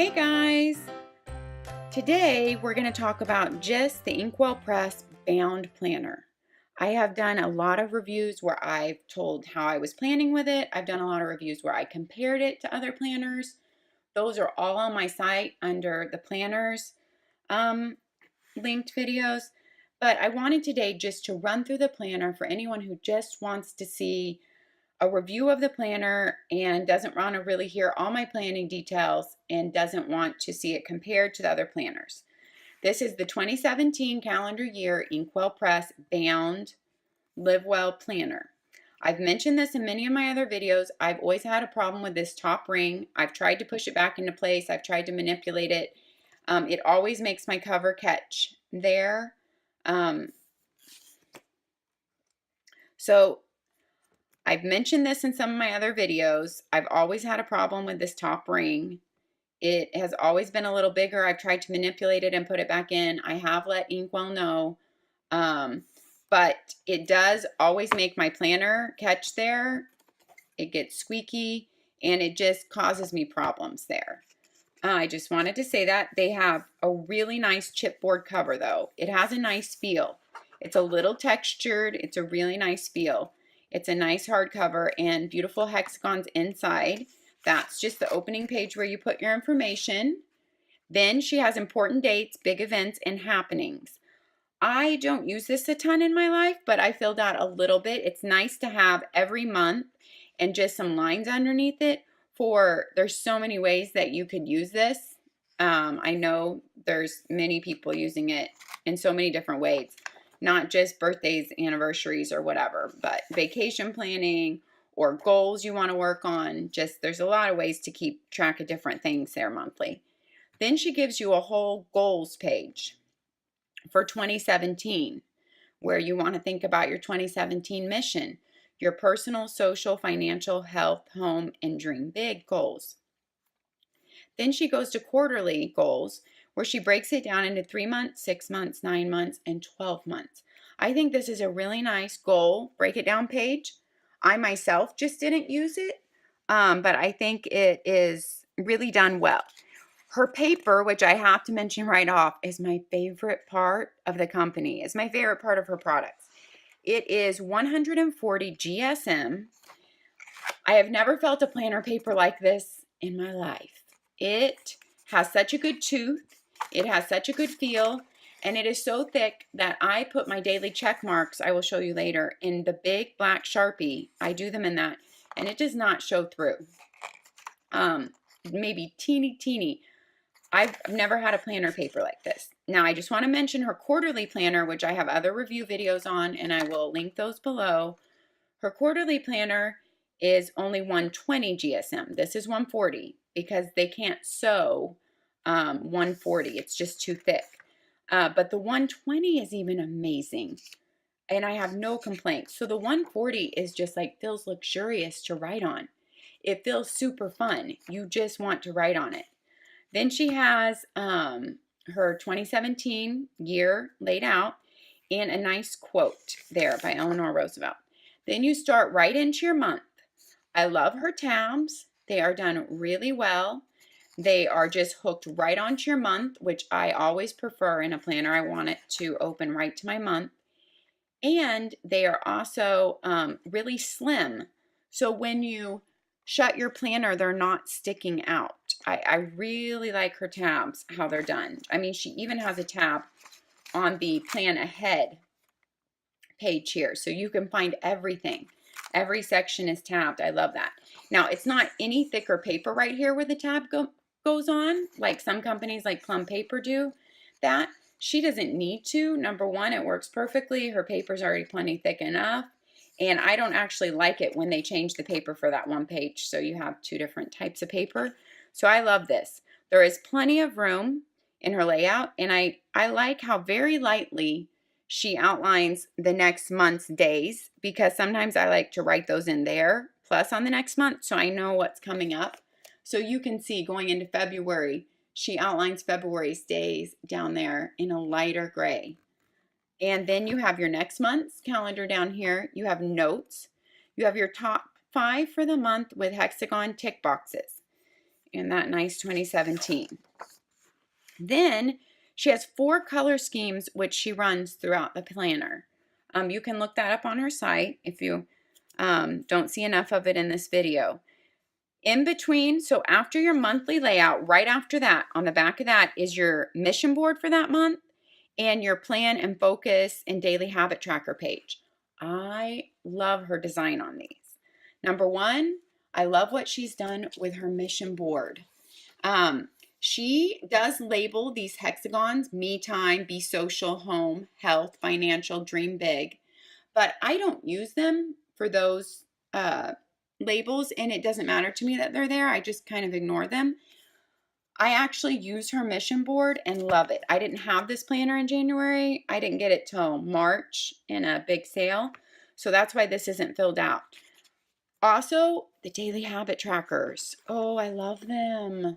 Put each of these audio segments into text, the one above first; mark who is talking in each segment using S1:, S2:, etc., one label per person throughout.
S1: Hey guys! Today we're going to talk about just the InkWELL Press bound planner. I have done a lot of reviews where I've told how I was planning with it. I've done a lot of reviews where I compared it to other planners. Those are all on my site under the planners linked videos. But I wanted today just to run through the planner for anyone who just wants to see a review of the planner and doesn't want to really hear all my planning details and doesn't want to see it compared to the other planners. This is the 2017 calendar year InkWELL Press bound LiveWELL planner. I've mentioned this in many of my other videos. I've always had a problem with this top ring. I've tried to push it back into place. I've tried to manipulate it. It always makes my cover catch there. So I've mentioned this in some of my other videos. I've always had a problem with this top ring. It has always been a little bigger. I've tried to manipulate it and put it back in. I have let InkWELL know. But it does always make my planner catch there. It gets squeaky and it just causes me problems there. I just wanted to say that. They have a really nice chipboard cover though. It has a nice feel. It's a little textured. It's a really nice feel. It's a nice hardcover and beautiful hexagons inside. That's just the opening page where you put your information. Then she has important dates, big events, and happenings. I don't use this a ton in my life, but I filled out a little bit. It's nice to have every month and just some lines underneath it there's so many ways that you could use this. I know there's many people using it in so many different ways. Not just birthdays, anniversaries, or whatever, but vacation planning or goals you want to work on. There's a lot of ways to keep track of different things there monthly. Then she gives you a whole goals page for 2017, where you want to think about your 2017 mission, your personal, social, financial, health, home, and dream big goals. Then she goes to quarterly goals, where she breaks it down into 3 months, 6 months, 9 months, and 12 months. I think this is a really nice goal break it down page. I myself just didn't use it, but I think it is really done well. Her paper, which I have to mention right off, is my favorite part of the company. It's my favorite part of her products. It is 140 GSM. I have never felt a planner paper like this in my life. It has such a good tooth. It has such a good feel. And it is so thick that I put my daily check marks, I will show you later, in the big black Sharpie. I do them in that. And it does not show through. Maybe teeny. I've never had a planner paper like this. Now, I just want to mention her quarterly planner, which I have other review videos on, and I will link those below. Her quarterly planner is only 120 GSM. This is 140 because they can't sew 140. It's just too thick. But the 120 is even amazing, and I have no complaints. So the 140 is just feels luxurious to write on. It feels super fun. You just want to write on it. Then she has her 2017 year laid out and a nice quote there by Eleanor Roosevelt. Then you start right into your month. I love her tabs. They are done really well. They are just hooked right onto your month, which I always prefer in a planner. I want it to open right to my month. And they are also really slim. So when you shut your planner, they're not sticking out. I really like her tabs, how they're done. I mean, she even has a tab on the plan ahead page here, so you can find everything. Every section is tabbed. I love that. Now, it's not any thicker paper right here where the tab goes on, like some companies like Plum Paper do that. She doesn't need to. Number one, it works perfectly. Her paper's already plenty thick enough. And I don't actually like it when they change the paper for that one page. So you have two different types of paper. So I love this. There is plenty of room in her layout. And I like how very lightly she outlines the next month's days, because sometimes I like to write those in there plus on the next month so I know what's coming up. So you can see going into February, she outlines February's days down there in a lighter gray. And then you have your next month's calendar down here. You have notes. You have your top 5 for the month with hexagon tick boxes. and that nice 2017. Then she has 4 color schemes which she runs throughout the planner. You can look that up on her site if you don't see enough of it in this video. In between, so after your monthly layout, right after that, on the back of that is your mission board for that month and your plan and focus and daily habit tracker page. I love her design on these. Number one, I love what she's done with her mission board. She does label these hexagons: me time, be social, home, health, financial, dream big. But I don't use them for those labels, and it doesn't matter to me that they're there. I just kind of ignore them. I actually use her mission board and love it. I didn't have this planner in January. I didn't get it till March in a big sale. So that's why this isn't filled out. Also, the daily habit trackers. Oh, I love them.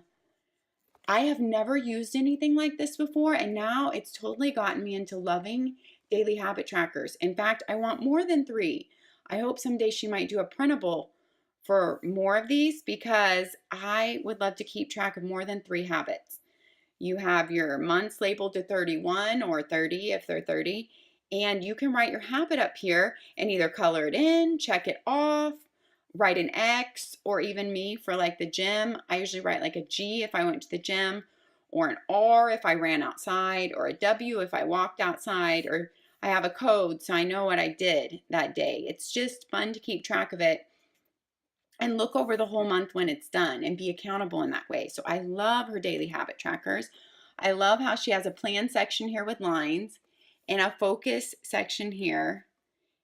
S1: I have never used anything like this before, and now it's totally gotten me into loving daily habit trackers. In fact, I want more than 3. I hope someday she might do a printable for more of these, because I would love to keep track of more than 3 habits. You have your months labeled to 31 or 30 if they're 30, and you can write your habit up here and either color it in, check it off, write an X, or even me for like the gym. I usually write like a G if I went to the gym, or an R if I ran outside, or a W if I walked outside, or I have a code so I know what I did that day. It's just fun to keep track of it and look over the whole month when it's done and be accountable in that way. So I love her daily habit trackers. I love how she has a plan section here with lines and a focus section here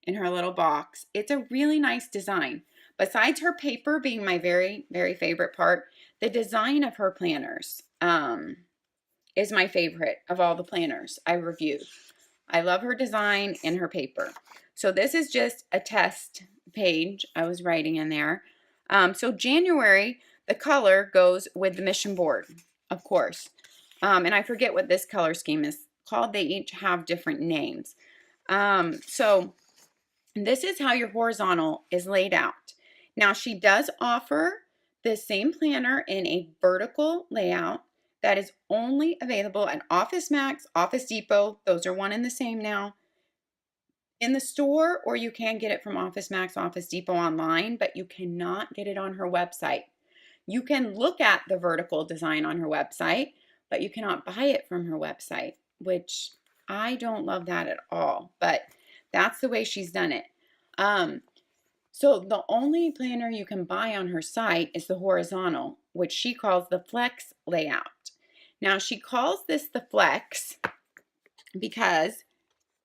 S1: in her little box. It's a really nice design. Besides her paper being my very, very favorite part, the design of her planners is my favorite of all the planners I reviewed. I love her design and her paper. So this is just a test page I was writing in there. So January, the color goes with the mission board, of course. And I forget what this color scheme is called. They each have different names. So this is how your horizontal is laid out. Now, she does offer the same planner in a vertical layout that is only available at Office Max, Office Depot. Those are one and the same now. In the store, or you can get it from Office Max, Office Depot online, but you cannot get it on her website. You can look at the vertical design on her website, but you cannot buy it from her website, which I don't love that at all, but that's the way she's done it. So the only planner you can buy on her site is the horizontal, which she calls the Flex layout. Now, she calls this the Flex because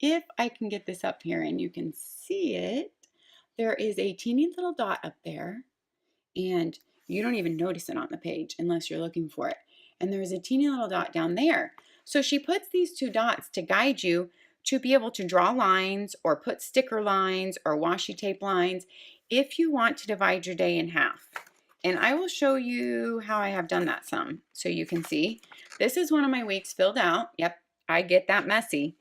S1: if I can get this up here and you can see it, there is a teeny little dot up there, and you don't even notice it on the page unless you're looking for it. And there's a teeny little dot down there. So she puts these 2 dots to guide you to be able to draw lines or put sticker lines or washi tape lines if you want to divide your day in half. And I will show you how I have done that some so you can see. This is one of my weeks filled out. Yep, I get that messy.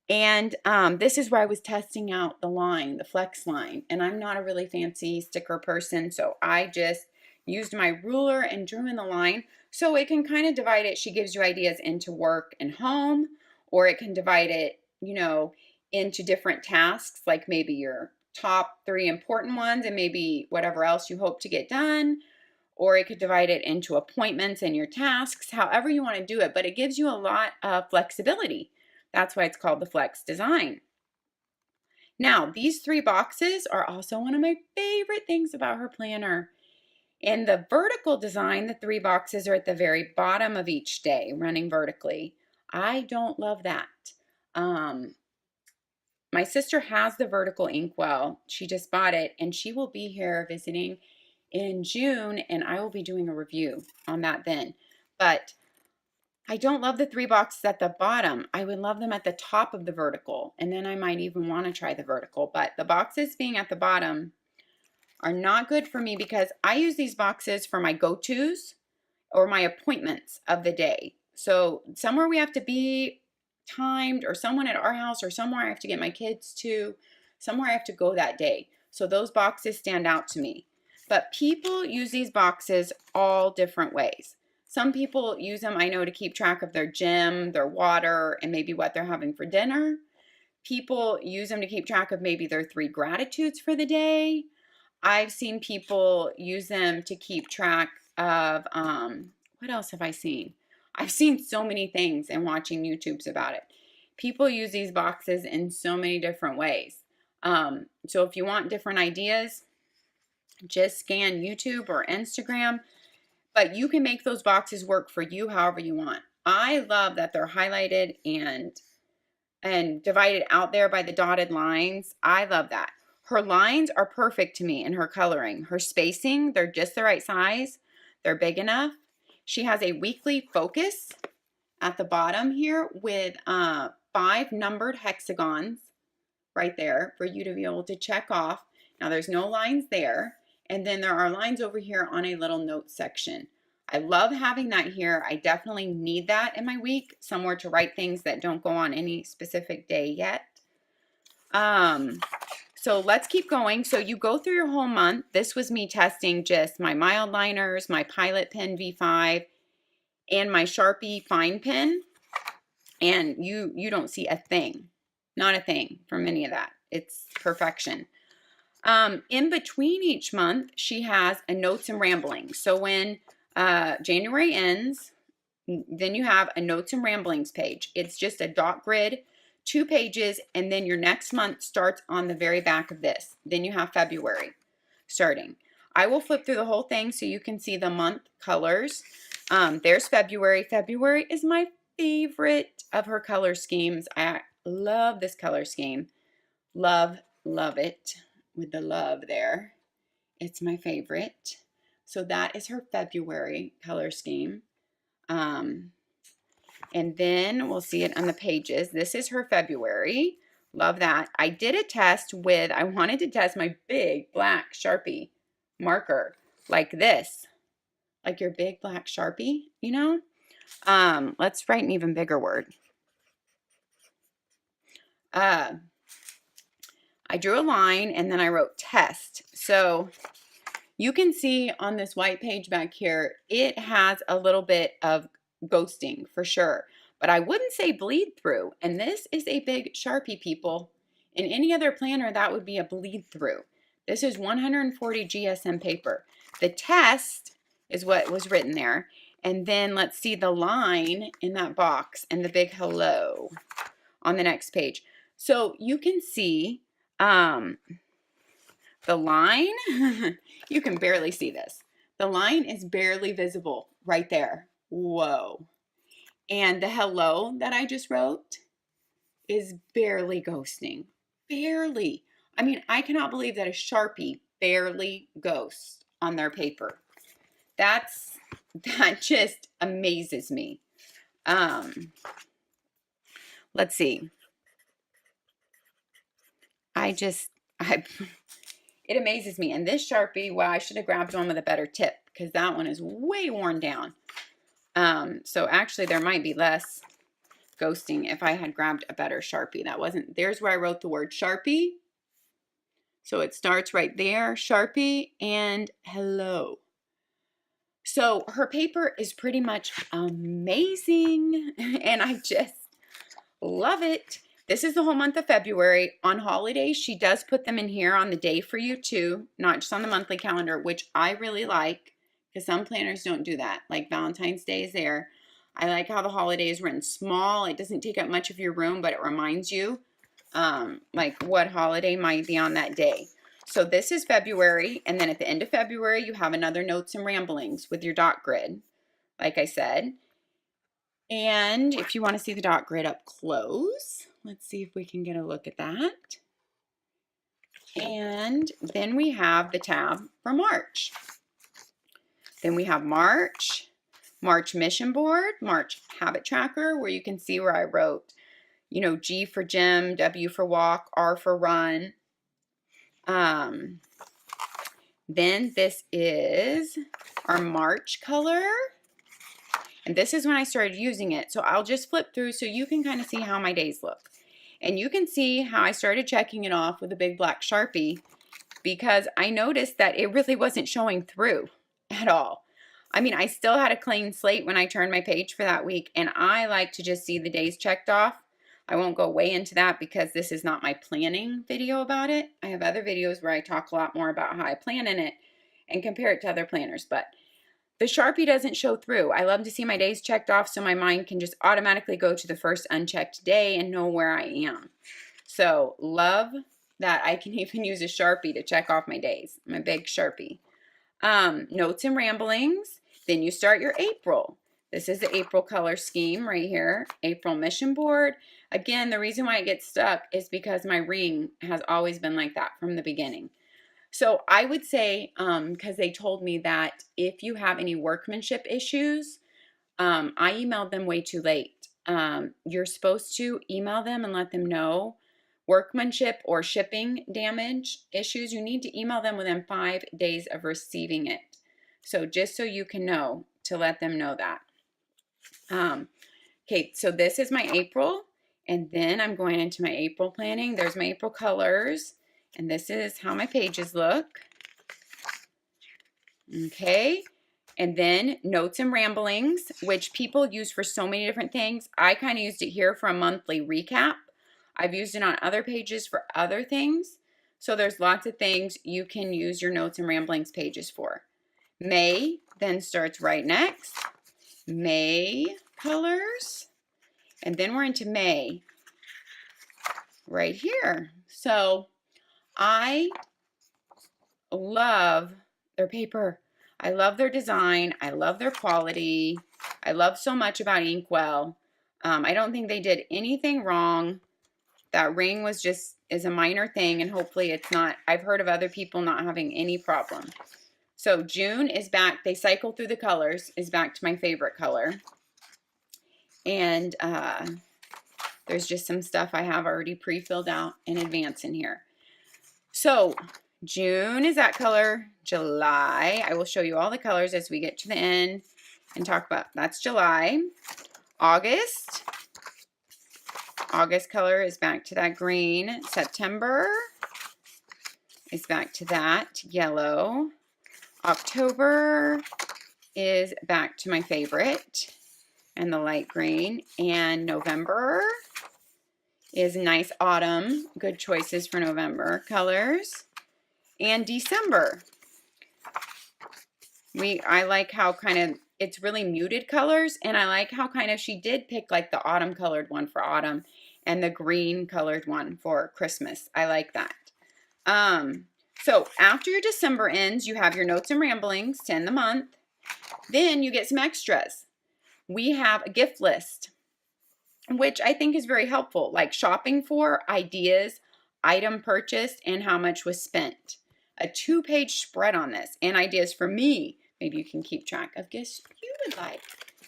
S1: And this is where I was testing out the line, the flex line. And I'm not a really fancy sticker person, so I just used my ruler and drew in the line. So it can kind of divide it. She gives you ideas into work and home, or it can divide it, into different tasks, like maybe your top 3 important ones and maybe whatever else you hope to get done. Or it could divide it into appointments and your tasks, however you want to do it. But it gives you a lot of flexibility. That's why it's called the Flex design. Now, these 3 boxes are also one of my favorite things about her planner. In the vertical design, the 3 boxes are at the very bottom of each day, running vertically. I don't love that. My sister has the vertical InkWELL. She just bought it, and she will be here visiting in June, and I will be doing a review on that then. But I don't love the 3 boxes at the bottom. I would love them at the top of the vertical, and then I might even want to try the vertical. But the boxes being at the bottom are not good for me because I use these boxes for my go-tos or my appointments of the day. So somewhere we have to be timed, or someone at our house, or somewhere I have to get my kids to, somewhere I have to go that day. So those boxes stand out to me. But people use these boxes all different ways. Some people use them, I know, to keep track of their gym, their water, and maybe what they're having for dinner. People use them to keep track of maybe their 3 gratitudes for the day. I've seen people use them to keep track of, what else have I seen? I've seen so many things and watching YouTubes about it. People use these boxes in so many different ways. So if you want different ideas, just scan YouTube or Instagram, but you can make those boxes work for you however you want. I love that they're highlighted and divided out there by the dotted lines. I love that. Her lines are perfect to me in her coloring. Her spacing, they're just the right size. They're big enough. She has a weekly focus at the bottom here with 5 numbered hexagons right there for you to be able to check off. Now there's no lines there. And then there are lines over here on a little note section. I love having that here. I definitely need that in my week, somewhere to write things that don't go on any specific day yet. So let's keep going. So you go through your whole month. This was me testing just my mild liners, my Pilot Pen V5, and my Sharpie fine pen. And you don't see a thing, not a thing from any of that. It's perfection. In between each month, she has a notes and ramblings. So when January ends, then you have a notes and ramblings page. It's just a dot grid, 2 pages, and then your next month starts on the very back of this. Then you have February starting. I will flip through the whole thing so you can see the month colors. There's February. February is my favorite of her color schemes. I love this color scheme. Love it with the love there. It's my favorite. So that is her February color scheme. And then we'll see it on the pages. This is her February. Love that. I did a test with, I wanted to test my big black Sharpie marker like this. Like your big black Sharpie, you know? Let's write an even bigger word. I drew a line and then I wrote test. So you can see on this white page back here, it has a little bit of ghosting for sure, but I wouldn't say bleed through. And this is a big Sharpie, people. In any other planner, that would be a bleed through. This is 140 GSM paper. The test is what was written there. And then let's see the line in that box and the big hello on the next page. So you can see the line, you can barely see this. The line is barely visible right there. Whoa. And the hello that I just wrote is barely ghosting. Barely. I mean, I cannot believe that a Sharpie barely ghosts on their paper. That just amazes me. Let's see. It amazes me. And this Sharpie, well, I should have grabbed one with a better tip because that one is way worn down. So actually there might be less ghosting if I had grabbed a better Sharpie. That wasn't, there's where I wrote the word Sharpie. So it starts right there, Sharpie and hello. So her paper is pretty much amazing and I just love it. This is the whole month of February. On holidays, she does put them in here on the day for you too, not just on the monthly calendar, which I really like because some planners don't do that. Like Valentine's Day is there. I like how the holiday is written small. It doesn't take up much of your room, but it reminds you like what holiday might be on that day. So this is February, and then at the end of February, you have another notes and ramblings with your dot grid, like I said. And if you want to see the dot grid up close, let's see if we can get a look at that. And then we have the tab for March. Then we have March Mission Board, March Habit Tracker, where you can see where I wrote, you know, G for gym, W for walk, R for run. Then this is our March color. And this is when I started using it. So I'll just flip through so you can kind of see how my days look. And you can see how I started checking it off with a big black Sharpie. because I noticed that it really wasn't showing through at all. I mean, I still had a clean slate when I turned my page for that week, and I like to just see the days checked off. I won't go way into that because this is not my planning video about it. I have other videos where I talk a lot more about how I plan in it and compare it to other planners, but the Sharpie doesn't show through. I love to see my days checked off so my mind can just automatically go to the first unchecked day and know where I am. So love that I can even use a Sharpie to check off my days. I'm a big Sharpie. Notes and ramblings. Then you start your April. This is the April color scheme right here. April mission board. Again, the reason why it gets stuck is because my ring has always been like that from the beginning. So I would say, because they told me that if you have any workmanship issues, I emailed them way too late. You're supposed to email them and let them know workmanship or shipping damage issues. You need to email them within 5 days of receiving it. So just so you can know, to let them know that. Okay, so this is my April, and then I'm going into my April planning. There's my April colors, and this is how my pages look. Okay, and then notes and ramblings, which people use for so many different things. I kind of used it here for a monthly recap. I've used it on other pages for other things. So there's lots of things you can use your notes and ramblings pages for. May then starts right next. May colors. And then we're into May right here. So I love their paper. I love their design. I love their quality. I love so much about InkWELL. I don't think they did anything wrong. That ring is a minor thing, and hopefully it's not. I've heard of other people not having any problem. So June is back. They cycle through the colors, is back to my favorite color. And there's just some stuff I have already pre-filled out in advance in here. So June is that color. July, I will show you all the colors as we get to the end and talk about, that's July. August color is back to that green. September is back to that yellow. October is back to my favorite and the light green. And November is nice autumn. Good choices for November colors. And December, I like how kind of it's really muted colors, and I like how kind of she did pick like the autumn colored one for autumn and the green colored one for Christmas. I like that. So after your December ends, you have your notes and ramblings to end the month. Then you get some extras. We have a gift list, which I think is very helpful, like shopping for, ideas, item purchased, and how much was spent. A 2-page spread on this, and ideas for me. Maybe you can keep track of gifts you would like.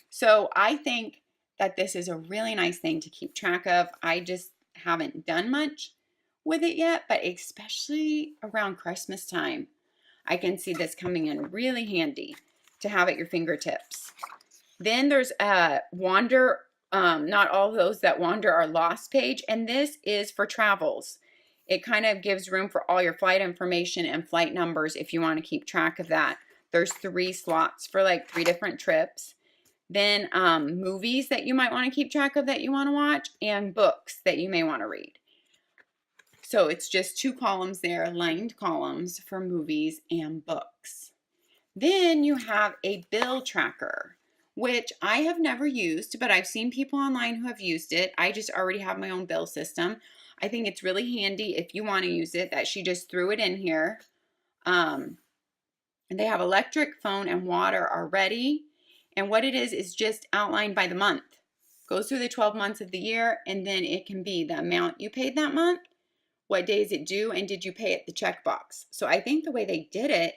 S1: So I think that this is a really nice thing to keep track of. I just haven't done much with it yet, but especially around Christmas time, I can see this coming in really handy to have at your fingertips. Then there's a wander, not all those that wander are lost page, and this is for travels. It kind of gives room for all your flight information and flight numbers if you want to keep track of that. There's 3 slots for like 3 different trips. Then movies that you might want to keep track of that you want to watch, and books that you may want to read. So it's just 2 columns there, lined columns for movies and books. Then you have a bill tracker, which I have never used, but I've seen people online who have used it. I just already have my own bill system. I think it's really handy if you want to use it, that she just threw it in here. And they have electric, phone, and water already. And what it is just outlined by the month. Goes through the 12 months of the year, and then it can be the amount you paid that month, what day is it due, and did you pay it the checkbox. So I think the way they did it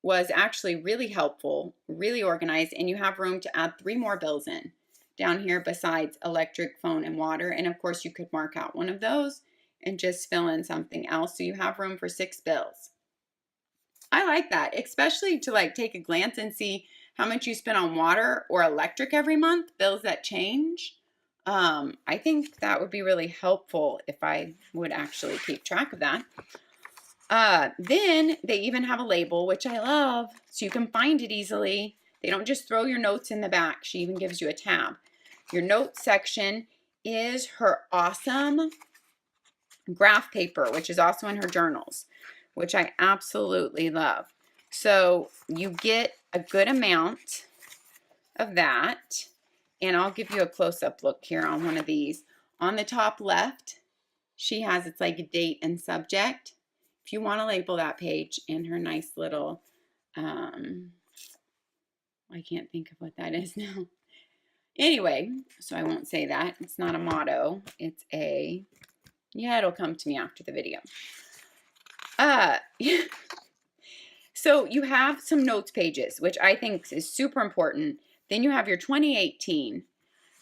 S1: was actually really helpful, really organized, and you have room to add 3 more bills in down here besides electric, phone, and water. And of course you could mark out one of those and just fill in something else. So you have room for 6 bills. I like that, especially to like take a glance and see how much you spend on water or electric every month, bills that change. I think that would be really helpful if I would actually keep track of that. Then they even have a label, which I love, so you can find it easily. They don't just throw your notes in the back. She even gives you a tab. Your notes section is her awesome graph paper, which is also in her journals, which I absolutely love. So you get a good amount of that. And I'll give you a close-up look here on one of these. On the top left, she has, it's like a date and subject. If you want to label that page in her nice little, I can't think of what that is now. Anyway, so I won't say that. It's not a motto. It's a, yeah, it'll come to me after the video. So you have some notes pages, which I think is super important. Then you have your 2018.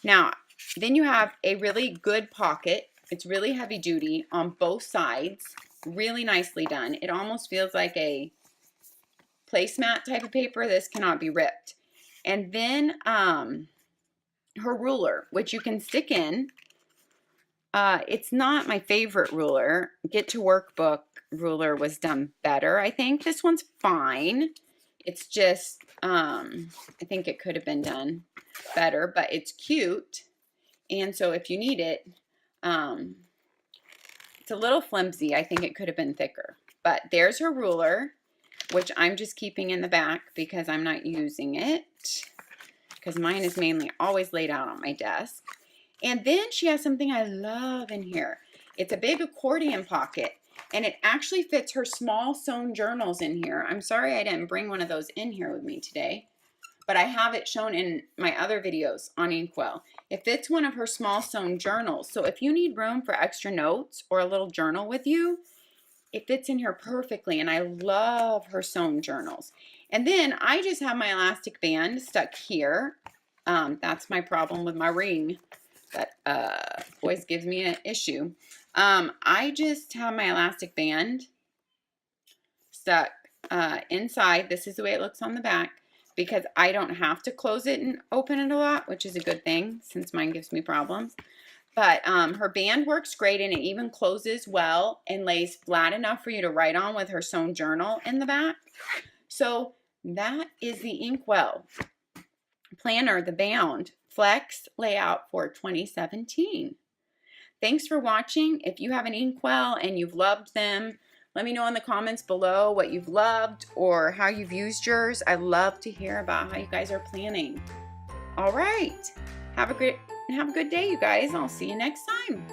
S1: Now, then you have a really good pocket. It's really heavy duty on both sides. Really nicely done. It almost feels like a placemat type of paper. This cannot be ripped. And then her ruler, which you can stick in. It's not my favorite ruler. Get to Workbook ruler was done better, I think. This one's fine. It's just, I think it could have been done better, but it's cute. And so if you need it, it's a little flimsy. I think it could have been thicker. But there's her ruler, which I'm just keeping in the back because I'm not using it. Because mine is mainly always laid out on my desk. And then she has something I love in here. It's a big accordion pocket. And it actually fits her small sewn journals in here. I'm sorry I didn't bring one of those in here with me today. But I have it shown in my other videos on InkWELL. It fits one of her small sewn journals. So if you need room for extra notes or a little journal with you, it fits in here perfectly. And I love her sewn journals. And then I just have my elastic band stuck here. That's my problem with my ring. That always gives me an issue. I just have my elastic band stuck inside. This is the way it looks on the back because I don't have to close it and open it a lot, which is a good thing since mine gives me problems. But her band works great and it even closes well and lays flat enough for you to write on with her sewn journal in the back. So that is the InkWELL Planner, the Bound Flex layout for 2017. Thanks for watching. If you have an InkWELL and you've loved them, let me know in the comments below what you've loved or how you've used yours. I love to hear about how you guys are planning. All right. Have a good day, you guys. I'll see you next time.